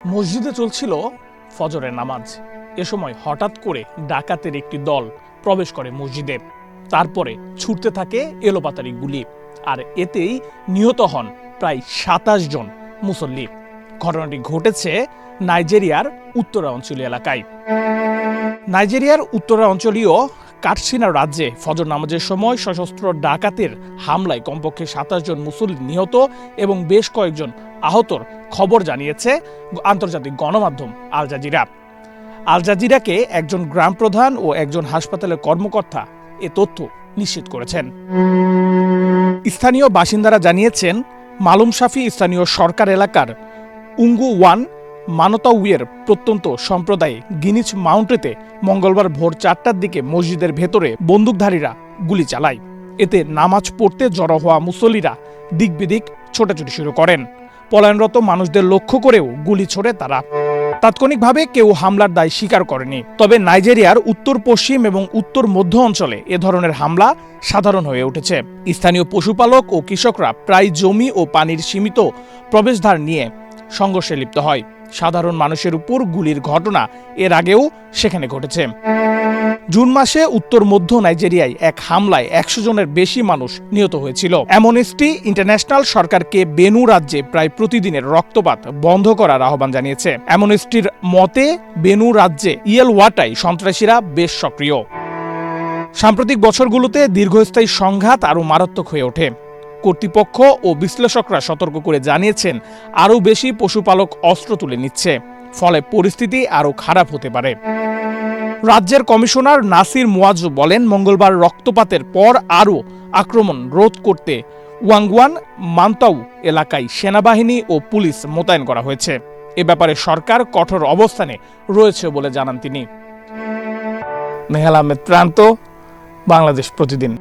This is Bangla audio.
মসজিদে চলছিল ফজরের নামাজ। এ সময় হঠাৎ করে ডাকাতের একটি দল প্রবেশ করে মসজিদে। তারপরে ছুটতে থাকে এলোপাতাড়ি গুলি, আর এতেই নিহত হন প্রায় ২৭ জন মুসল্লি। ঘটনাটি ঘটেছে নাইজেরিয়ার উত্তরাঞ্চলীয় এলাকায়। নাইজেরিয়ার উত্তরাঞ্চলীয় কাটসিনা রাজ্যে ফজর নামাজের সময় সশস্ত্র ডাকাতের হামলায় কমপক্ষে ২৭ জন মুসল্লি নিহত এবং বেশ কয়েকজন আহতর খবর জানিয়েছে আন্তর্জাতিক গণমাধ্যম আল জাজিরা। আল জাজিরাকে একজন গ্রাম প্রধান ও একজন হাসপাতালের কর্মকর্তা এ তথ্য নিশ্চিত করেছেন। স্থানীয় বাসিন্দারা জানিয়েছেন, মালুম শাফি স্থানীয় সরকার এলাকার উঙ্গু ওয়ান মানতাউয়ের প্রত্যন্ত সম্প্রদায়ে গিনিচ মাউন্টেতে মঙ্গলবার ভোর ৪টার দিকে মসজিদের ভেতরে বন্দুকধারীরা গুলি চালায়। এতে নামাজ পড়তে জড়ো হওয়া মুসল্লিরা দিক বিদিক ছোটাছুটি শুরু করেন। পলায়নরত মানুষদের লক্ষ্য করেও গুলি ছোড়ে তারা। তাৎক্ষণিকভাবে কেউ হামলার দায় স্বীকার করেনি। তবে নাইজেরিয়ার উত্তর পশ্চিম এবং উত্তর মধ্য অঞ্চলে এ ধরনের হামলা সাধারণ হয়ে উঠেছে। স্থানীয় পশুপালক ও কৃষকরা প্রায় জমি ও পানির সীমিত প্রবেশদ্বার নিয়ে সংঘর্ষে লিপ্ত হয়। সাধারণ মানুষের উপর গুলির ঘটনা এর আগেও সেখানে ঘটেছে। জুন মাসে উত্তর মধ্য নাইজেরিয়ায় এক হামলায় ১০০ জনের বেশি মানুষ নিহত হয়েছিল। অ্যামনেস্টি ইন্টারন্যাশনাল সরকারকে বেনু রাজ্যে প্রায় প্রতিদিনের রক্তপাত বন্ধ করার আহ্বান জানিয়েছে। অ্যামনেস্টির মতে বেনু রাজ্যে ইয়েলওয়াটায় সন্ত্রাসীরা বেশ সক্রিয়। সাম্প্রতিক বছরগুলোতে দীর্ঘস্থায়ী সংঘাত আরও মারাত্মক হয়ে ওঠে। কর্তৃপক্ষ ও বিশ্লেষকরা সতর্ক করে জানিয়েছেন, আরও বেশি পশুপালক অস্ত্র তুলে নিচ্ছে, ফলে পরিস্থিতি আরও খারাপ হতে পারে। রাজ্যের কমিশনার নাসির মুয়াজ্জু বলেন, মঙ্গলবার রক্তপাতের পর আরও আক্রমণ রোধ করতে ওয়াংগুয়ান মান্তাউ এলাকায় সেনাবাহিনী ও পুলিশ মোতায়েন করা হয়েছে। এ ব্যাপারে সরকার কঠোর অবস্থানে রয়েছে বলে জানান তিনি। নেহাল আহমেদ প্রান্ত, বাংলাদেশ প্রতিদিন।